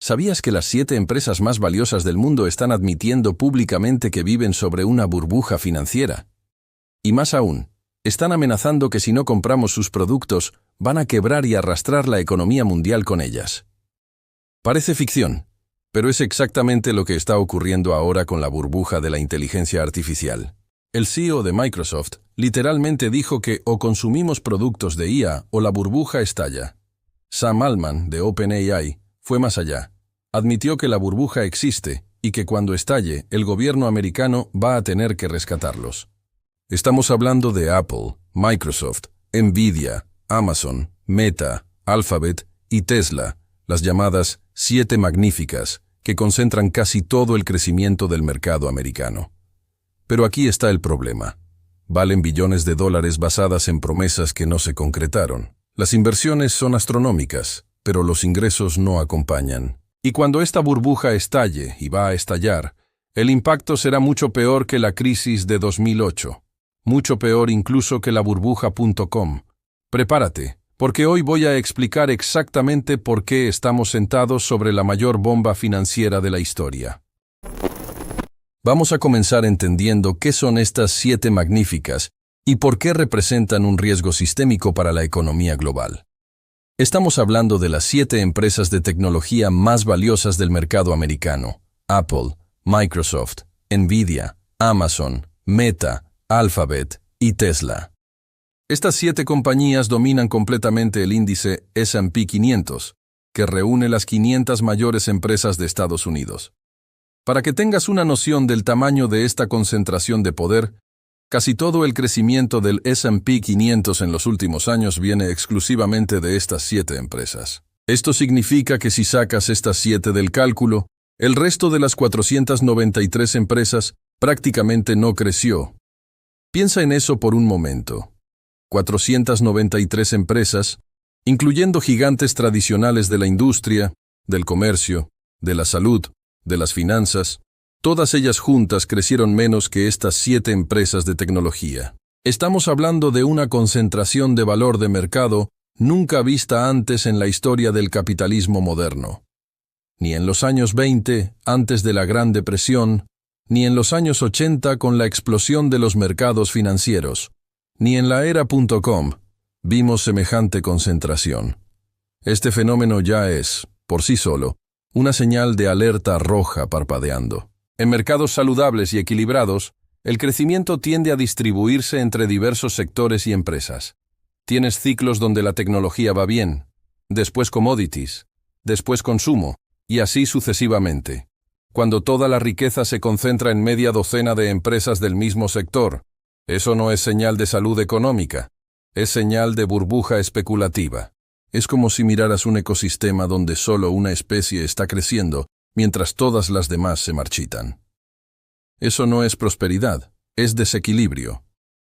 ¿Sabías que las 7 empresas más valiosas del mundo están admitiendo públicamente que viven sobre una burbuja financiera? Y más aún, están amenazando que si no compramos sus productos, van a quebrar y arrastrar la economía mundial con ellas. Parece ficción, pero es exactamente lo que está ocurriendo ahora con la burbuja de la inteligencia artificial. El CEO de Microsoft literalmente dijo que o consumimos productos de IA o la burbuja estalla. Sam Altman, de OpenAI, fue más allá. Admitió que la burbuja existe y que cuando estalle, el gobierno americano va a tener que rescatarlos. Estamos hablando de Apple, Microsoft, Nvidia, Amazon, Meta, Alphabet y Tesla, las llamadas 7 magníficas, que concentran casi todo el crecimiento del mercado americano. Pero aquí está el problema. Valen billones de dólares basadas en promesas que no se concretaron. Las inversiones son astronómicas, pero los ingresos no acompañan. Y cuando esta burbuja estalle, y va a estallar, el impacto será mucho peor que la crisis de 2008. Mucho peor incluso que la burbuja.com. Prepárate, porque hoy voy a explicar exactamente por qué estamos sentados sobre la mayor bomba financiera de la historia. Vamos a comenzar entendiendo qué son estas 7 magníficas y por qué representan un riesgo sistémico para la economía global. Estamos hablando de las 7 empresas de tecnología más valiosas del mercado americano: Apple, Microsoft, Nvidia, Amazon, Meta, Alphabet y Tesla. Estas 7 compañías dominan completamente el índice S&P 500, que reúne las 500 mayores empresas de Estados Unidos. Para que tengas una noción del tamaño de esta concentración de poder, casi todo el crecimiento del S&P 500 en los últimos años viene exclusivamente de estas 7 empresas. Esto significa que si sacas estas 7 del cálculo, el resto de las 493 empresas prácticamente no creció. Piensa en eso por un momento. 493 empresas, incluyendo gigantes tradicionales de la industria, del comercio, de la salud, de las finanzas, todas ellas juntas crecieron menos que estas 7 empresas de tecnología. Estamos hablando de una concentración de valor de mercado nunca vista antes en la historia del capitalismo moderno. Ni en los años 20, antes de la Gran Depresión, ni en los años 80 con la explosión de los mercados financieros, ni en la era .com, vimos semejante concentración. Este fenómeno ya es, por sí solo, una señal de alerta roja parpadeando. En mercados saludables y equilibrados, el crecimiento tiende a distribuirse entre diversos sectores y empresas. Tienes ciclos donde la tecnología va bien, después commodities, después consumo, y así sucesivamente. Cuando toda la riqueza se concentra en media docena de empresas del mismo sector, eso no es señal de salud económica, es señal de burbuja especulativa. Es como si miraras un ecosistema donde solo una especie está creciendo, mientras todas las demás se marchitan. Eso no es prosperidad, es desequilibrio.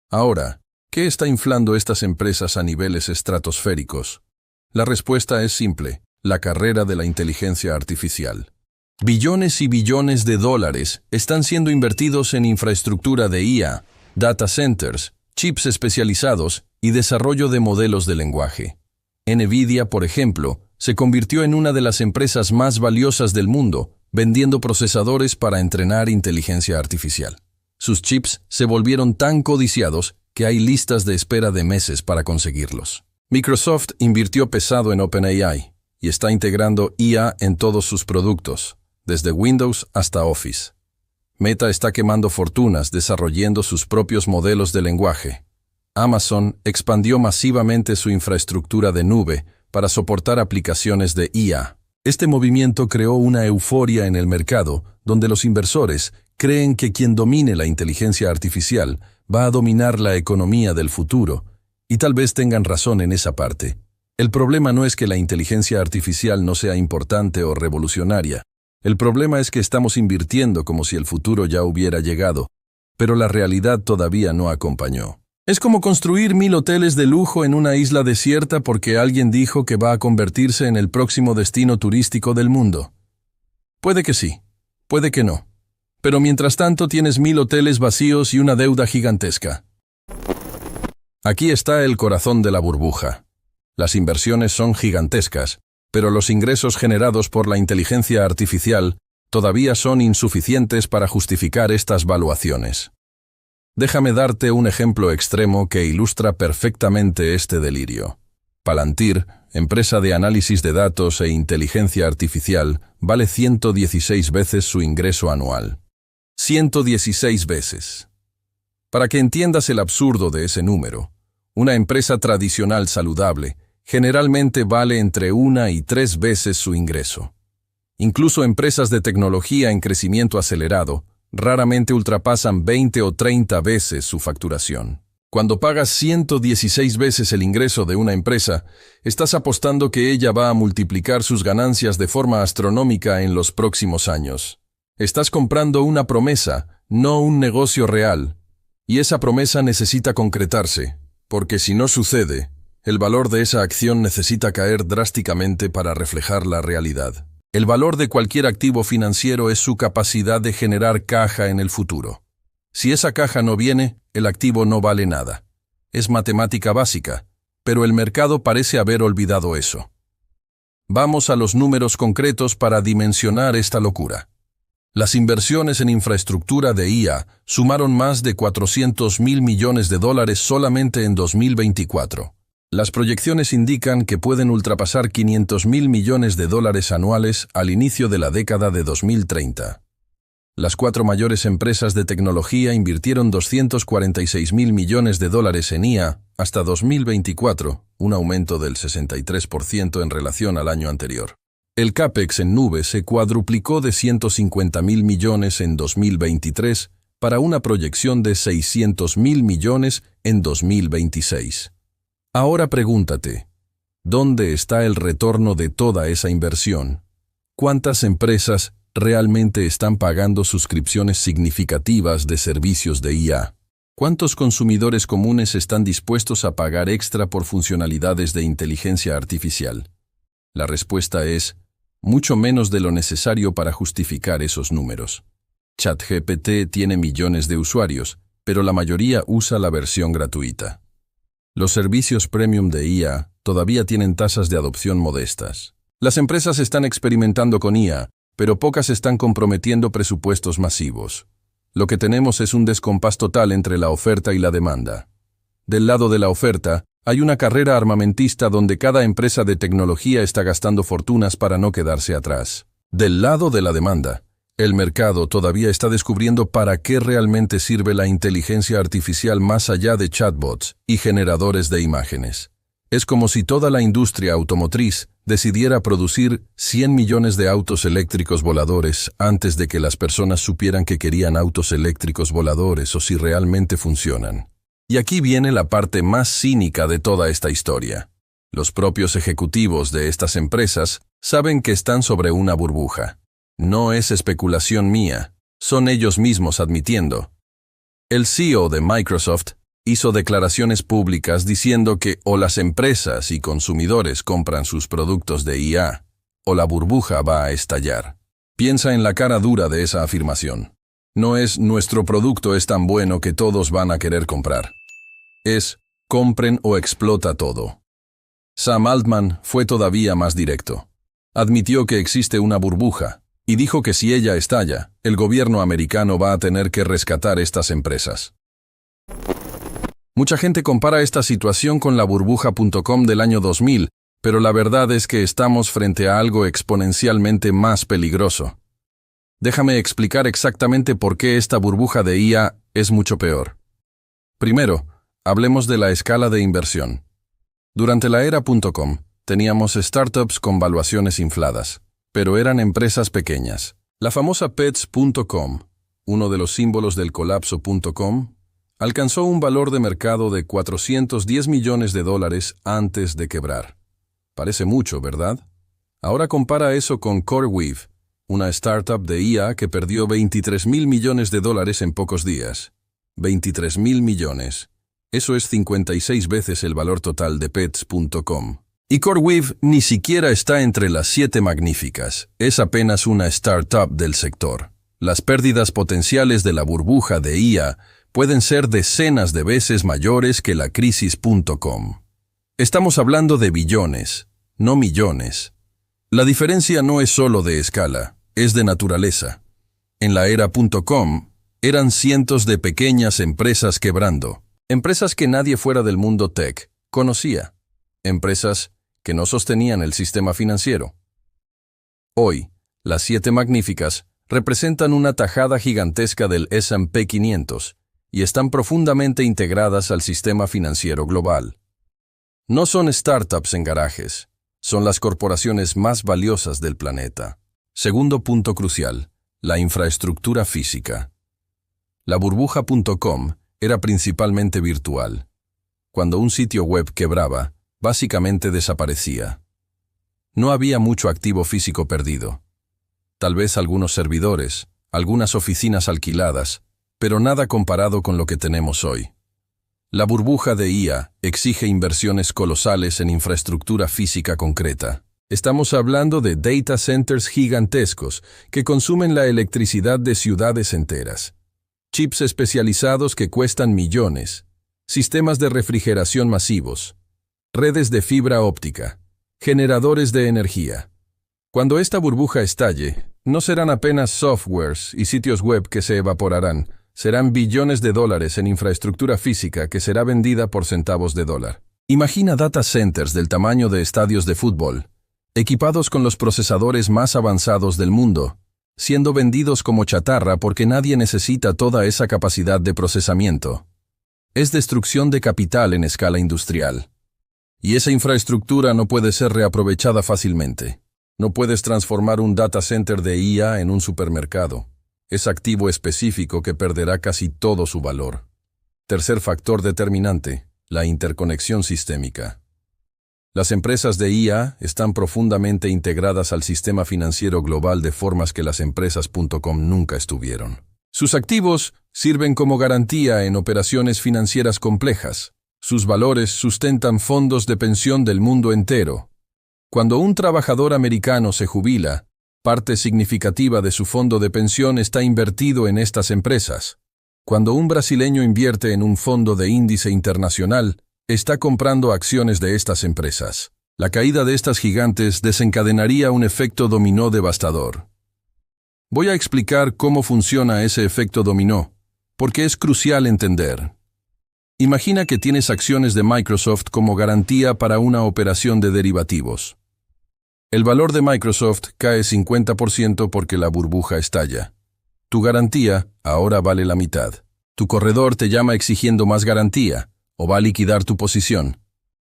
Ahora, ¿qué está inflando estas empresas a niveles estratosféricos? La respuesta es simple: la carrera de la inteligencia artificial. Billones y billones de dólares están siendo invertidos en infraestructura de IA, data centers, chips especializados y desarrollo de modelos de lenguaje. Nvidia, por ejemplo, se convirtió en una de las empresas más valiosas del mundo, vendiendo procesadores para entrenar inteligencia artificial. Sus chips se volvieron tan codiciados que hay listas de espera de meses para conseguirlos. Microsoft invirtió pesado en OpenAI y está integrando IA en todos sus productos, desde Windows hasta Office. Meta está quemando fortunas desarrollando sus propios modelos de lenguaje. Amazon expandió masivamente su infraestructura de nube para soportar aplicaciones de IA. Este movimiento creó una euforia en el mercado, donde los inversores creen que quien domine la inteligencia artificial va a dominar la economía del futuro, y tal vez tengan razón en esa parte. El problema no es que la inteligencia artificial no sea importante o revolucionaria. El problema es que estamos invirtiendo como si el futuro ya hubiera llegado, pero la realidad todavía no acompañó. Es como construir 1000 hoteles de lujo en una isla desierta porque alguien dijo que va a convertirse en el próximo destino turístico del mundo. Puede que sí, puede que no. Pero mientras tanto tienes 1000 hoteles vacíos y una deuda gigantesca. Aquí está el corazón de la burbuja. Las inversiones son gigantescas, pero los ingresos generados por la inteligencia artificial todavía son insuficientes para justificar estas valuaciones. Déjame darte un ejemplo extremo que ilustra perfectamente este delirio. Palantir, empresa de análisis de datos e inteligencia artificial, vale 116 veces su ingreso anual. 116 veces. Para que entiendas el absurdo de ese número, una empresa tradicional saludable generalmente vale entre 1 y 3 veces su ingreso. Incluso empresas de tecnología en crecimiento acelerado raramente ultrapasan 20 o 30 veces su facturación. Cuando pagas 116 veces el ingreso de una empresa, estás apostando que ella va a multiplicar sus ganancias de forma astronómica en los próximos años. Estás comprando una promesa, no un negocio real. Y esa promesa necesita concretarse, porque si no sucede, el valor de esa acción necesita caer drásticamente para reflejar la realidad. El valor de cualquier activo financiero es su capacidad de generar caja en el futuro. Si esa caja no viene, el activo no vale nada. Es matemática básica, pero el mercado parece haber olvidado eso. Vamos a los números concretos para dimensionar esta locura. Las inversiones en infraestructura de IA sumaron más de $400.000 millones solamente en 2024. Las proyecciones indican que pueden ultrapasar $500.000 millones anuales al inicio de la década de 2030. Las 4 mayores empresas de tecnología invirtieron $246.000 millones en IA hasta 2024, un aumento del 63% en relación al año anterior. El CAPEX en nube se cuadruplicó de $150.000 millones en 2023 para una proyección de $600.000 millones en 2026. Ahora pregúntate, ¿dónde está el retorno de toda esa inversión? ¿Cuántas empresas realmente están pagando suscripciones significativas de servicios de IA? ¿Cuántos consumidores comunes están dispuestos a pagar extra por funcionalidades de inteligencia artificial? La respuesta es, mucho menos de lo necesario para justificar esos números. ChatGPT tiene millones de usuarios, pero la mayoría usa la versión gratuita. Los servicios premium de IA todavía tienen tasas de adopción modestas. Las empresas están experimentando con IA, pero pocas están comprometiendo presupuestos masivos. Lo que tenemos es un descompás total entre la oferta y la demanda. Del lado de la oferta, hay una carrera armamentista donde cada empresa de tecnología está gastando fortunas para no quedarse atrás. Del lado de la demanda, el mercado todavía está descubriendo para qué realmente sirve la inteligencia artificial más allá de chatbots y generadores de imágenes. Es como si toda la industria automotriz decidiera producir 100 millones de autos eléctricos voladores antes de que las personas supieran que querían autos eléctricos voladores o si realmente funcionan. Y aquí viene la parte más cínica de toda esta historia. Los propios ejecutivos de estas empresas saben que están sobre una burbuja. No es especulación mía, son ellos mismos admitiendo. El CEO de Microsoft hizo declaraciones públicas diciendo que o las empresas y consumidores compran sus productos de IA, o la burbuja va a estallar. Piensa en la cara dura de esa afirmación. No es nuestro producto es tan bueno que todos van a querer comprar. Es compren o explota todo. Sam Altman fue todavía más directo. Admitió que existe una burbuja y dijo que si ella estalla, el gobierno americano va a tener que rescatar estas empresas. Mucha gente compara esta situación con la burbuja.com del año 2000, pero la verdad es que estamos frente a algo exponencialmente más peligroso. Déjame explicar exactamente por qué esta burbuja de IA es mucho peor. Primero, hablemos de la escala de inversión. Durante la era .com, teníamos startups con valuaciones infladas, pero eran empresas pequeñas. La famosa Pets.com, uno de los símbolos del colapso.com, alcanzó un valor de mercado de $410 millones antes de quebrar. Parece mucho, ¿verdad? Ahora compara eso con CoreWeave, una startup de IA que perdió $23.000 millones en pocos días. 23.000 millones. Eso es 56 veces el valor total de Pets.com. Y CoreWeave ni siquiera está entre las 7 magníficas. Es apenas una startup del sector. Las pérdidas potenciales de la burbuja de IA pueden ser decenas de veces mayores que la crisis.com. Estamos hablando de billones, no millones. La diferencia no es solo de escala, es de naturaleza. En la era .com, eran cientos de pequeñas empresas quebrando. Empresas que nadie fuera del mundo tech conocía. Empresas que no sostenían el sistema financiero. Hoy, las 7 magníficas representan una tajada gigantesca del S&P 500 y están profundamente integradas al sistema financiero global. No son startups en garajes, son las corporaciones más valiosas del planeta. Segundo punto crucial, la infraestructura física. La burbuja.com era principalmente virtual. Cuando un sitio web quebraba, básicamente desaparecía. No había mucho activo físico perdido. Tal vez algunos servidores, algunas oficinas alquiladas, pero nada comparado con lo que tenemos hoy. La burbuja de IA exige inversiones colosales en infraestructura física concreta. Estamos hablando de data centers gigantescos que consumen la electricidad de ciudades enteras. Chips especializados que cuestan millones. Sistemas de refrigeración masivos. Redes de fibra óptica. Generadores de energía. Cuando esta burbuja estalle, no serán apenas softwares y sitios web que se evaporarán, serán billones de dólares en infraestructura física que será vendida por centavos de dólar. Imagina data centers del tamaño de estadios de fútbol, equipados con los procesadores más avanzados del mundo, siendo vendidos como chatarra porque nadie necesita toda esa capacidad de procesamiento. Es destrucción de capital en escala industrial. Y esa infraestructura no puede ser reaprovechada fácilmente. No puedes transformar un data center de IA en un supermercado. Es activo específico que perderá casi todo su valor. Tercer factor determinante, la interconexión sistémica. Las empresas de IA están profundamente integradas al sistema financiero global de formas que las empresas.com nunca estuvieron. Sus activos sirven como garantía en operaciones financieras complejas. Sus valores sustentan fondos de pensión del mundo entero. Cuando un trabajador americano se jubila, parte significativa de su fondo de pensión está invertido en estas empresas. Cuando un brasileño invierte en un fondo de índice internacional, está comprando acciones de estas empresas. La caída de estas gigantes desencadenaría un efecto dominó devastador. Voy a explicar cómo funciona ese efecto dominó, porque es crucial entender. Imagina que tienes acciones de Microsoft como garantía para una operación de derivativos. El valor de Microsoft cae 50% porque la burbuja estalla. Tu garantía ahora vale la mitad. Tu corredor te llama exigiendo más garantía, o va a liquidar tu posición.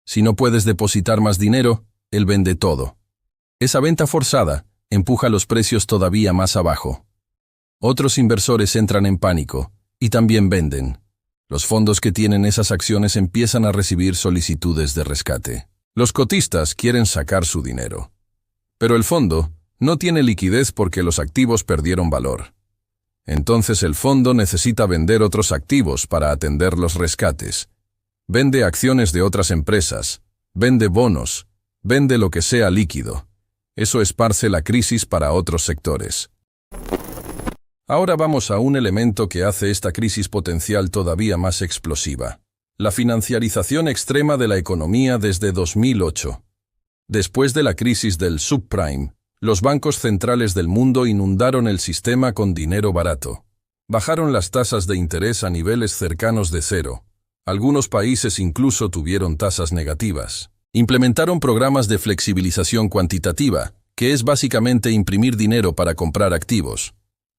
Si no puedes depositar más dinero, él vende todo. Esa venta forzada empuja los precios todavía más abajo. Otros inversores entran en pánico y también venden. Los fondos que tienen esas acciones empiezan a recibir solicitudes de rescate. Los cotistas quieren sacar su dinero. Pero el fondo no tiene liquidez porque los activos perdieron valor. Entonces el fondo necesita vender otros activos para atender los rescates. Vende acciones de otras empresas, vende bonos, vende lo que sea líquido. Eso esparce la crisis para otros sectores. Ahora vamos a un elemento que hace esta crisis potencial todavía más explosiva. La financiarización extrema de la economía desde 2008. Después de la crisis del subprime, los bancos centrales del mundo inundaron el sistema con dinero barato. Bajaron las tasas de interés a niveles cercanos de cero. Algunos países incluso tuvieron tasas negativas. Implementaron programas de flexibilización cuantitativa, que es básicamente imprimir dinero para comprar activos.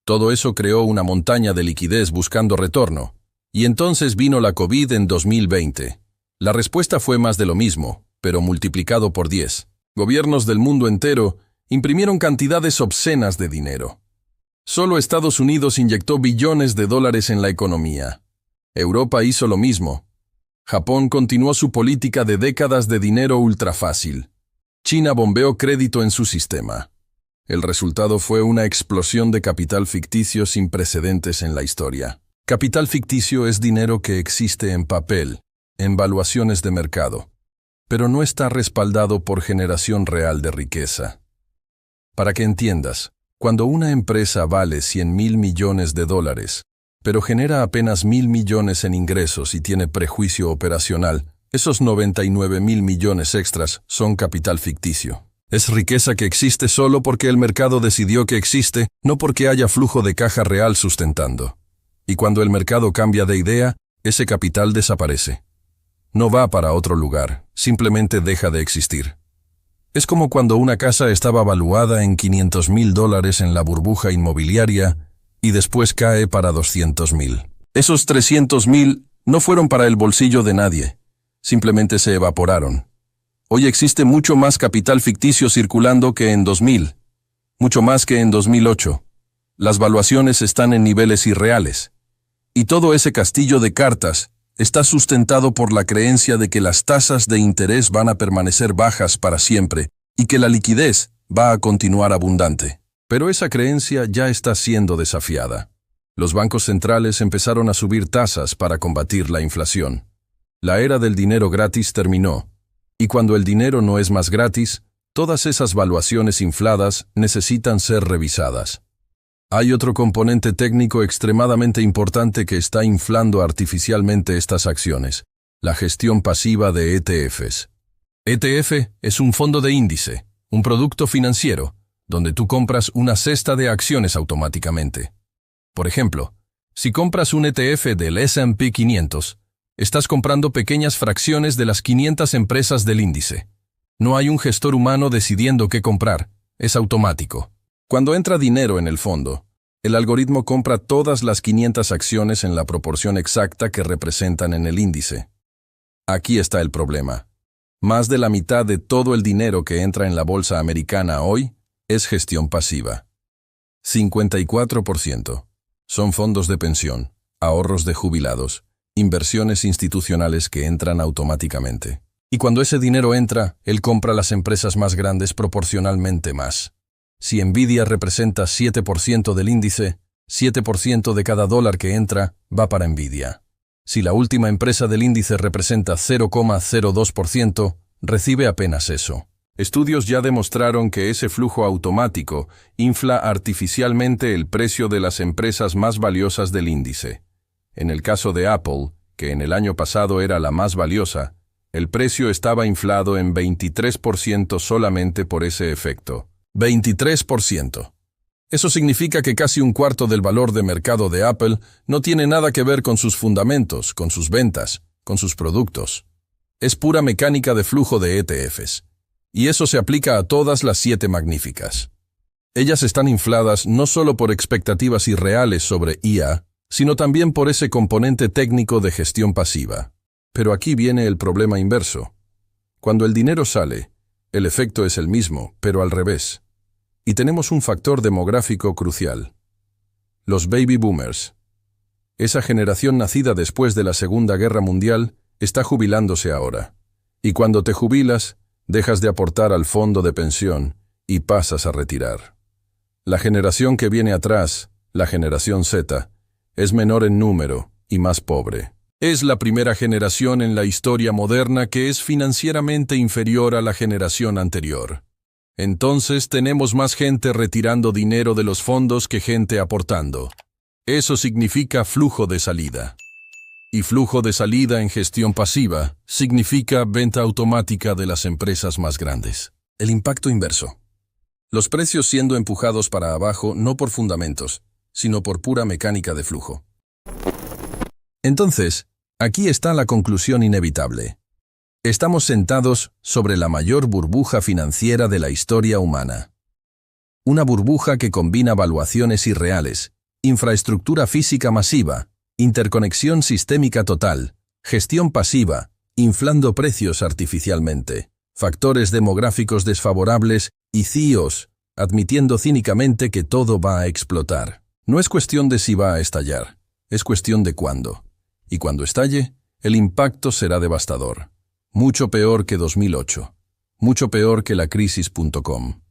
Todo eso creó una montaña de liquidez buscando retorno. Y entonces vino la COVID en 2020. La respuesta fue más de lo mismo, pero multiplicado por 10. Gobiernos del mundo entero imprimieron cantidades obscenas de dinero. Solo Estados Unidos inyectó billones de dólares en la economía. Europa hizo lo mismo. Japón continuó su política de décadas de dinero ultra fácil. China bombeó crédito en su sistema. El resultado fue una explosión de capital ficticio sin precedentes en la historia. Capital ficticio es dinero que existe en papel, en valuaciones de mercado, pero no está respaldado por generación real de riqueza. Para que entiendas, cuando una empresa vale 100.000 millones de dólares, pero genera apenas 1.000 millones en ingresos y tiene prejuicio operacional, esos 99.000 millones extras son capital ficticio. Es riqueza que existe solo porque el mercado decidió que existe, no porque haya flujo de caja real sustentando. Y cuando el mercado cambia de idea, ese capital desaparece. No va para otro lugar, simplemente deja de existir. Es como cuando una casa estaba valuada en $500,000 en la burbuja inmobiliaria y después cae para 200,000. Esos 300,000 no fueron para el bolsillo de nadie, simplemente se evaporaron. Hoy existe mucho más capital ficticio circulando que en 2000, mucho más que en 2008. Las valuaciones están en niveles irreales. Y todo ese castillo de cartas está sustentado por la creencia de que las tasas de interés van a permanecer bajas para siempre y que la liquidez va a continuar abundante. Pero esa creencia ya está siendo desafiada. Los bancos centrales empezaron a subir tasas para combatir la inflación. La era del dinero gratis terminó. Y cuando el dinero no es más gratis, todas esas valuaciones infladas necesitan ser revisadas. Hay otro componente técnico extremadamente importante que está inflando artificialmente estas acciones: la gestión pasiva de ETFs. ETF es un fondo de índice, un producto financiero, donde tú compras una cesta de acciones automáticamente. Por ejemplo, si compras un ETF del S&P 500, estás comprando pequeñas fracciones de las 500 empresas del índice. No hay un gestor humano decidiendo qué comprar, es automático. Cuando entra dinero en el fondo, el algoritmo compra todas las 500 acciones en la proporción exacta que representan en el índice. Aquí está el problema. Más de la mitad de todo el dinero que entra en la bolsa americana hoy es gestión pasiva. 54% son fondos de pensión, ahorros de jubilados, inversiones institucionales que entran automáticamente. Y cuando ese dinero entra, él compra las empresas más grandes proporcionalmente más. Si Nvidia representa 7% del índice, 7% de cada dólar que entra va para Nvidia. Si la última empresa del índice representa 0,02%, recibe apenas eso. Estudios ya demostraron que ese flujo automático infla artificialmente el precio de las empresas más valiosas del índice. En el caso de Apple, que en el año pasado era la más valiosa, el precio estaba inflado en 23% solamente por ese efecto. 23%. Eso significa que casi un cuarto del valor de mercado de Apple no tiene nada que ver con sus fundamentos, con sus ventas, con sus productos. Es pura mecánica de flujo de ETFs. Y eso se aplica a todas las 7 magníficas. Ellas están infladas no solo por expectativas irreales sobre IA, sino también por ese componente técnico de gestión pasiva. Pero aquí viene el problema inverso. Cuando el dinero sale, el efecto es el mismo, pero al revés. Y tenemos un factor demográfico crucial. Los baby boomers. Esa generación nacida después de la Segunda Guerra Mundial está jubilándose ahora. Y cuando te jubilas, dejas de aportar al fondo de pensión y pasas a retirar. La generación que viene atrás, la generación Z, es menor en número y más pobre. Es la primera generación en la historia moderna que es financieramente inferior a la generación anterior. Entonces tenemos más gente retirando dinero de los fondos que gente aportando. Eso significa flujo de salida. Y flujo de salida en gestión pasiva significa venta automática de las empresas más grandes. El impacto inverso. Los precios siendo empujados para abajo no por fundamentos, sino por pura mecánica de flujo. Entonces, aquí está la conclusión inevitable. Estamos sentados sobre la mayor burbuja financiera de la historia humana. Una burbuja que combina valuaciones irreales, infraestructura física masiva, interconexión sistémica total, gestión pasiva, inflando precios artificialmente, factores demográficos desfavorables y CEOs, admitiendo cínicamente que todo va a explotar. No es cuestión de si va a estallar, es cuestión de cuándo. Y cuando estalle, el impacto será devastador. Mucho peor que 2008. Mucho peor que la crisis.com.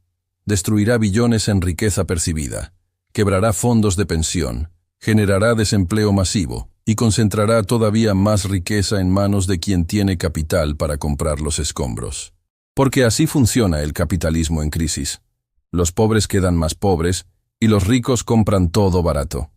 Destruirá billones en riqueza percibida. Quebrará fondos de pensión. Generará desempleo masivo. Y concentrará todavía más riqueza en manos de quien tiene capital para comprar los escombros. Porque así funciona el capitalismo en crisis. Los pobres quedan más pobres y los ricos compran todo barato.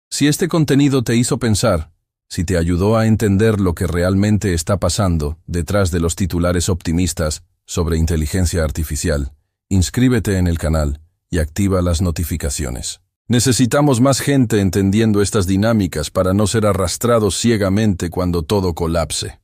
Si este contenido te hizo pensar, si te ayudó a entender lo que realmente está pasando detrás de los titulares optimistas sobre inteligencia artificial, inscríbete en el canal y activa las notificaciones. Necesitamos más gente entendiendo estas dinámicas para no ser arrastrados ciegamente cuando todo colapse.